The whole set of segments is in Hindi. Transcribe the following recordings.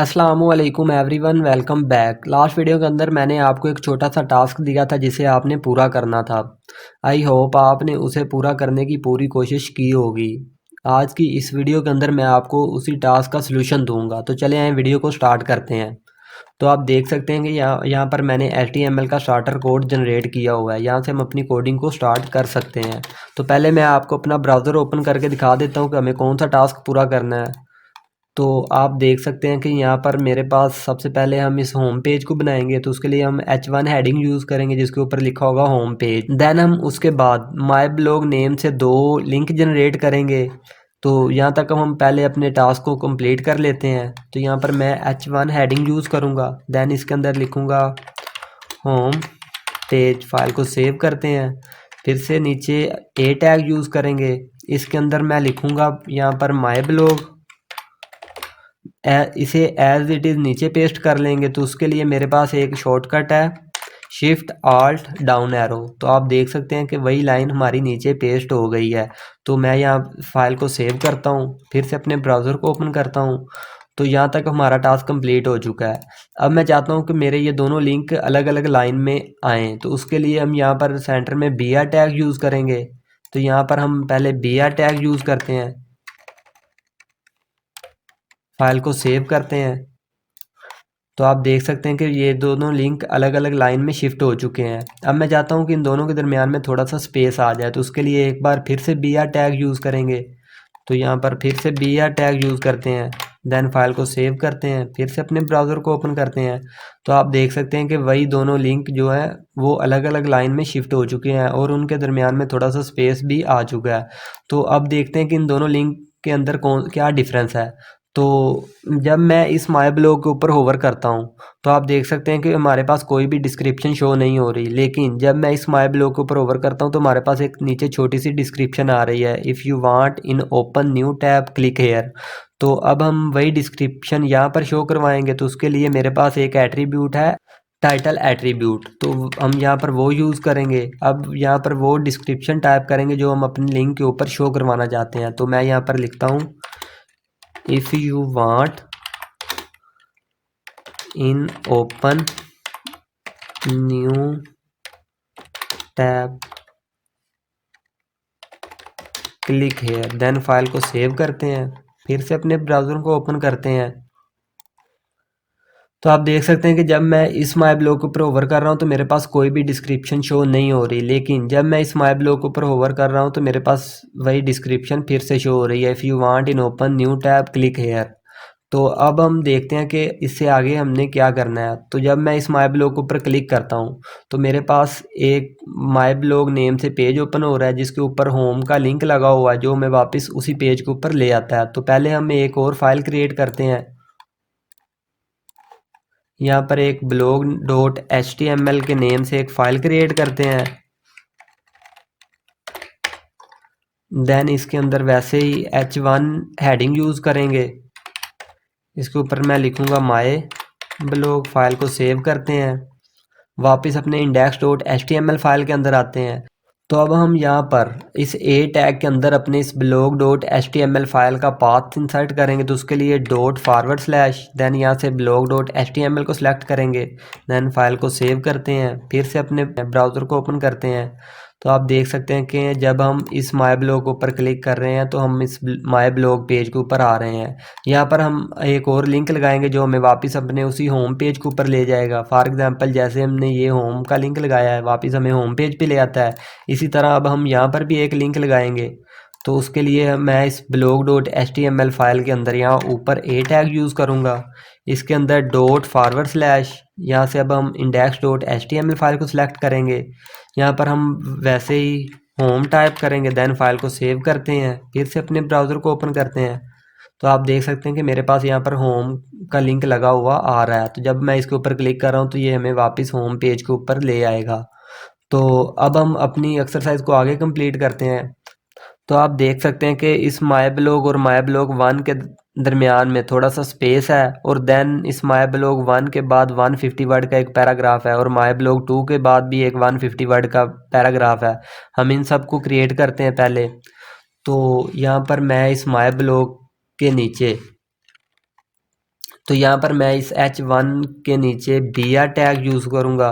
अस्सलामुअलैकुम everyone, welcome back. Last video के अंदर मैंने आपको एक छोटा सा टास्क दिया था जिसे आपने पूरा करना था। आई होप आपने उसे पूरा करने की पूरी कोशिश की होगी। आज की इस वीडियो के अंदर मैं आपको उसी टास्क का सलूशन दूंगा। तो चले आए वीडियो को स्टार्ट करते हैं। तो आप देख सकते हैं कि यहाँ पर मैंने HTML का स्टार्टर कोड जनरेट किया हुआ है। यहाँ से हम अपनी कोडिंग को स्टार्ट कर सकते हैं। तो पहले मैं आपको अपना ब्राउज़र ओपन करके दिखा देता हूँ कि हमें कौन सा टास्क पूरा करना है। तो आप देख सकते हैं कि यहाँ पर मेरे पास सबसे पहले हम इस होम पेज को बनाएंगे। तो उसके लिए हम H1 हेडिंग यूज़ करेंगे जिसके ऊपर लिखा होगा होम पेज। देन हम उसके बाद माय ब्लॉग नेम से 2 लिंक जनरेट करेंगे। तो यहाँ तक हम पहले अपने टास्क को कंप्लीट कर लेते हैं। तो यहाँ पर मैं H1 हेडिंग यूज़ करूँगा। देन इसके अंदर लिखूँगा होम पेज। फाइल को सेव करते हैं। फिर से नीचे ए टैग यूज़ करेंगे। इसके अंदर मैं लिखूँगा यहाँ पर माय ब्लॉग। इसे एज इट इज़ नीचे पेस्ट कर लेंगे। तो उसके लिए मेरे पास एक शॉर्टकट है, शिफ्ट आल्ट डाउन एरो। तो आप देख सकते हैं कि वही लाइन हमारी नीचे पेस्ट हो गई है। तो मैं यहाँ फाइल को सेव करता हूँ, फिर से अपने ब्राउज़र को ओपन करता हूँ। तो यहाँ तक हमारा टास्क कंप्लीट हो चुका है। अब मैं चाहता हूँ कि मेरे ये दोनों लिंक अलग अलग लाइन में आएँ। तो उसके लिए हम यहाँ पर सेंटर में BR टैग यूज़ करेंगे। तो यहाँ पर हम पहले BR टैग यूज़ करते हैं, फाइल को सेव करते हैं। तो आप देख सकते हैं कि ये दोनों लिंक अलग अलग लाइन में शिफ्ट हो चुके हैं। अब मैं चाहता हूँ कि इन दोनों के दरमियान में थोड़ा सा स्पेस आ जाए। तो उसके लिए एक बार फिर से BR टैग यूज़ करेंगे। तो यहाँ पर फिर से BR टैग यूज़ करते हैं। देन फाइल को सेव करते हैं, फिर से अपने ब्राउज़र को ओपन करते हैं। तो आप देख सकते हैं कि वही दोनों लिंक जो है वो अलग अलग लाइन में शिफ्ट हो चुके हैं और उनके दरमियान में थोड़ा सा स्पेस भी आ चुका है। तो अब देखते हैं कि इन दोनों लिंक के अंदर कौन क्या डिफरेंस है। तो जब मैं इस माय ब्लॉग के ऊपर होवर करता हूँ तो आप देख सकते हैं कि हमारे पास कोई भी डिस्क्रिप्शन शो नहीं हो रही। लेकिन जब मैं इस माय ब्लॉग के ऊपर होवर करता हूँ तो हमारे पास एक नीचे छोटी सी डिस्क्रिप्शन आ रही है, if you want in open new tab click hair. तो अब हम वही डिस्क्रिप्शन यहाँ पर शो करवाएंगे। तो उसके लिए मेरे पास एक एट्रीब्यूट है, टाइटल एट्रीब्यूट। तो हम यहाँ पर वो यूज़ करेंगे। अब यहाँ पर वो डिस्क्रिप्शन टाइप करेंगे जो हम अपनी लिंक के ऊपर शो करवाना चाहते हैं। तो मैं यहाँ पर लिखता हूँ, if you want in open new tab click here. Then file को सेव करते हैं, फिर से अपने ब्राउज़र को ओपन करते हैं। तो आप देख सकते हैं कि जब मैं इस माय ब्लॉग के ऊपर होवर कर रहा हूँ तो मेरे पास कोई भी डिस्क्रिप्शन शो नहीं हो रही। लेकिन जब मैं इस माय ब्लॉग के ऊपर होवर कर रहा हूँ तो मेरे पास वही डिस्क्रिप्शन फिर से शो हो रही है, if you want in open new tab click hair. तो अब हम देखते हैं कि इससे आगे हमने क्या करना है। तो जब मैं इस माय ब्लॉग के ऊपर क्लिक करता हूँ तो मेरे पास एक माय ब्लॉग नेम से पेज ओपन हो रहा है जिसके ऊपर होम का लिंक लगा हुआ है जो हमें वापस उसी पेज के ऊपर ले आता है। तो पहले हम एक और फाइल क्रिएट करते हैं। यहाँ पर एक blog.html के नेम से एक फ़ाइल क्रिएट करते हैं। देन इसके अंदर वैसे ही H1 हेडिंग यूज़ करेंगे। इसके ऊपर मैं लिखूँगा माय ब्लॉग। फाइल को सेव करते हैं, वापस अपने index.html फाइल के अंदर आते हैं। तो अब हम यहाँ पर इस ए टैग के अंदर अपने इस blog.html फाइल का पाथ इंसर्ट करेंगे। तो उसके लिए ./, देन यहाँ से blog.html को सिलेक्ट करेंगे। देन फाइल को सेव करते हैं, फिर से अपने ब्राउज़र को ओपन करते हैं। तो आप देख सकते हैं कि जब हम इस माय ब्लॉग ऊपर क्लिक कर रहे हैं तो हम इस माय ब्लॉग पेज के ऊपर आ रहे हैं। यहाँ पर हम एक और लिंक लगाएंगे जो हमें वापस अपने उसी होम पेज के ऊपर ले जाएगा। फॉर एग्जांपल जैसे हमने ये होम का लिंक लगाया है वापस हमें होम पेज पे ले आता है। इसी तरह अब हम यहाँ पर भी एक लिंक लगाएंगे। तो उसके लिए मैं इस blog.html फाइल के अंदर यहाँ ऊपर ए टैग यूज़ करूँगा। इसके अंदर ./, यहाँ से अब हम index.html फाइल को सिलेक्ट करेंगे। यहाँ पर हम वैसे ही होम टाइप करेंगे। देन फाइल को सेव करते हैं, फिर से अपने ब्राउज़र को ओपन करते हैं। तो आप देख सकते हैं कि मेरे पास यहाँ पर होम का लिंक लगा हुआ आ रहा है। तो जब मैं इसके ऊपर क्लिक कर रहा हूँ तो ये हमें वापस होम पेज के ऊपर ले आएगा। तो अब हम अपनी एक्सरसाइज को आगे कंप्लीट करते हैं। तो आप देख सकते हैं कि इस माय ब्लॉग और माय ब्लॉग 1 के दरमियान में थोड़ा सा स्पेस है और देन इस माय ब्लॉग 1 के बाद 150 वर्ड का एक पैराग्राफ है और माय ब्लॉग 2 के बाद भी एक 150 वर्ड का पैराग्राफ है। हम इन सब को क्रिएट करते हैं पहले। तो यहाँ पर मैं इस माय ब्लॉग के नीचे तो यहाँ पर मैं इस H1 के नीचे br टैग यूज़ करूँगा,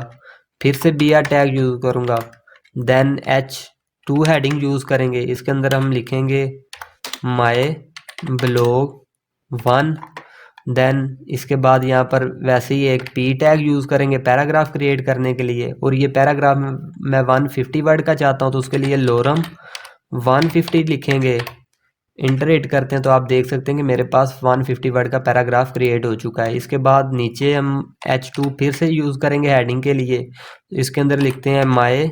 फिर से br टैग यूज़ करूँगा, देन H2 हेडिंग यूज़ करेंगे। इसके अंदर हम लिखेंगे माय ब्लॉग 1। देन इसके बाद यहाँ पर वैसे ही एक p टैग यूज़ करेंगे पैराग्राफ क्रिएट करने के लिए, और ये पैराग्राफ मैं 150 वर्ड का चाहता हूँ, तो उसके लिए लोरम 150 लिखेंगे। इंटर हिट करते हैं तो आप देख सकते हैं कि मेरे पास 150 वर्ड का पैराग्राफ क्रिएट हो चुका है। इसके बाद नीचे हम H2 फिर से यूज़ करेंगे हेडिंग के लिए। इसके अंदर लिखते हैं माय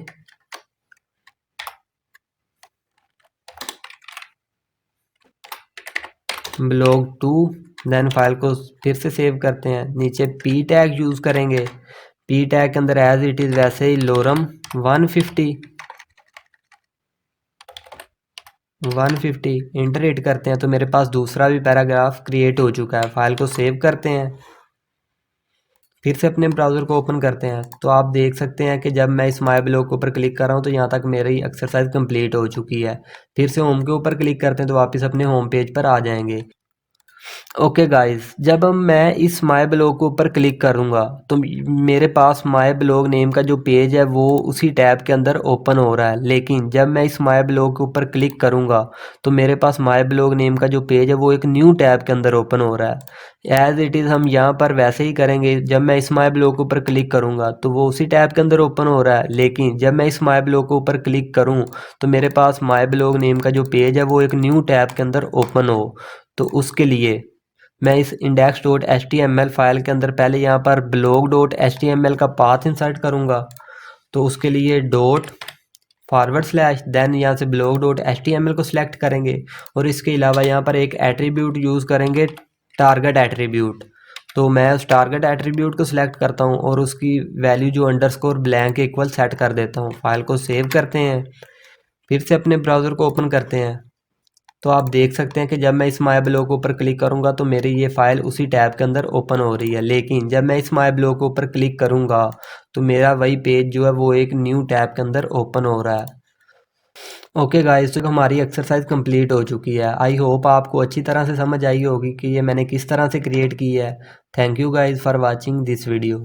ब्लॉग 2। देन फाइल को फिर से सेव करते हैं। नीचे p टैग यूज़ करेंगे, p टैग के अंदर एज इट इज़ वैसे ही लोरम 150 इंटर हिट करते हैं तो मेरे पास दूसरा भी पैराग्राफ क्रिएट हो चुका है। फाइल को सेव करते हैं, फिर से अपने ब्राउज़र को ओपन करते हैं तो आप देख सकते हैं कि जब मैं इस माय ब्लॉग के ऊपर क्लिक कर रहा हूँ तो यहाँ तक मेरी एक्सरसाइज कंप्लीट हो चुकी है। फिर से होम के ऊपर क्लिक करते हैं तो वापस अपने होम पेज पर आ जाएंगे। ओके गाइस, जब हम मैं इस माय ब्लॉग के ऊपर क्लिक करूँगा तो मेरे पास माय ब्लॉग नेम का जो पेज है वो उसी टैब के अंदर ओपन हो रहा है। लेकिन जब मैं इस माय ब्लॉग के ऊपर क्लिक करूँगा तो मेरे पास माय ब्लॉग नेम का जो पेज है वो एक न्यू टैब के अंदर ओपन हो रहा है। एज इट इज़ हम यहाँ पर वैसे ही करेंगे। जब मैं इस माय ब्लॉग के ऊपर क्लिक करूँगा तो वो उसी टैब के अंदर ओपन हो रहा है, लेकिन जब मैं इस माय ब्लॉग के ऊपर क्लिक करूँ तो मेरे पास माय ब्लॉग नेम का जो पेज है वो एक न्यू टैब के अंदर ओपन हो। तो उसके लिए मैं इस index.html फाइल के अंदर पहले यहाँ पर blog.html का पाथ इंसर्ट करूँगा। तो उसके लिए // देन यहाँ से blog.html को सिलेक्ट करेंगे, और इसके अलावा यहाँ पर एक एट्रीब्यूट यूज़ करेंगे, टारगेट एट्रीब्यूट। तो मैं उस टारगेट एट्रीब्यूट को सिलेक्ट करता हूँ और उसकी वैल्यू जो अंडरस्कोर ब्लैंक के इक्वल सेट कर देता हूँ। फाइल को सेव करते हैं, फिर से अपने ब्राउज़र को ओपन करते हैं तो आप देख सकते हैं कि जब मैं इस माय ब्लॉग के ऊपर क्लिक करूंगा तो मेरी ये फाइल उसी टैब के अंदर ओपन हो रही है। लेकिन जब मैं इस माय ब्लॉग के ऊपर क्लिक करूंगा तो मेरा वही पेज जो है वो एक न्यू टैब के अंदर ओपन हो रहा है। ओके गाइस, तो हमारी एक्सरसाइज कंप्लीट हो चुकी है। आई होप आपको अच्छी तरह से समझ आई होगी कि ये मैंने किस तरह से क्रिएट की है। Thank you guys for watching this video.